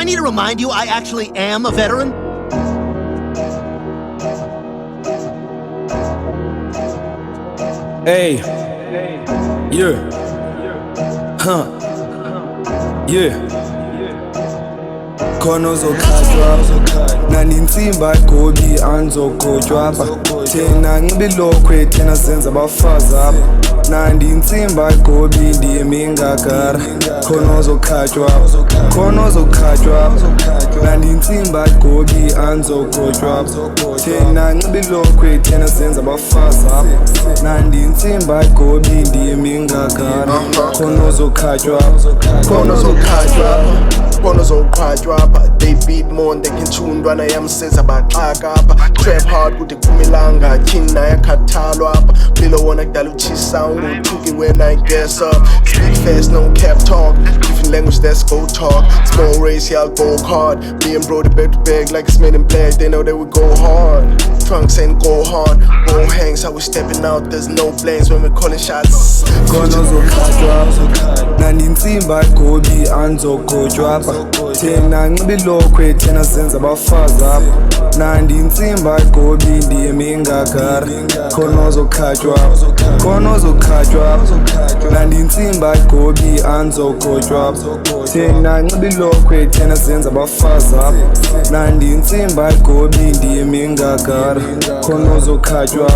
need to remind you I actually am a veteran? Hey, yeah, yeah. Khona uzokhathwa nani insimba igobi anizogojwa apha thina nxiba ilokhwe thina senza abafazi apha nandi insimba igobi ndiyemi ingagara khona uzokhathwa nandi insimba igobi anizogojwa apha thina nxiba ilokhwe thina senza abafazi apha nandi insimba igobi ndiyemi ingagara khona uzokhathwa Khona uzoqhwatywa apha. They beat more than they can tune ntwana yam senza baxaka apha. Trap hard kude kuphume ilanga tyhini naye akhathalwa apha. Mlilo wona kudala utshisa ungothuki when I guess up. Speak fast, no cap talk. Different language, let's go talk. Small race, yeah, I'll go hard. Me and bro, the back to back like it's men in black. They know that we go hard. Trunks and go hard. Ball hangs, how we stepping out. There's no blames when we're calling shots. Khona uzokhathwa nandi insimba igobi anizogojwa apha thina nxiba ilokhwe thina senza abafazi apha nandi insimba igobi ndiyemi ingagara khona uzokhathwa nandi insimba igobi anizogojwa apha thina nxiba ilokhwe thina senza abafazi apha nandi insimba igobi ndiyemi ingagara khona uzokhathwa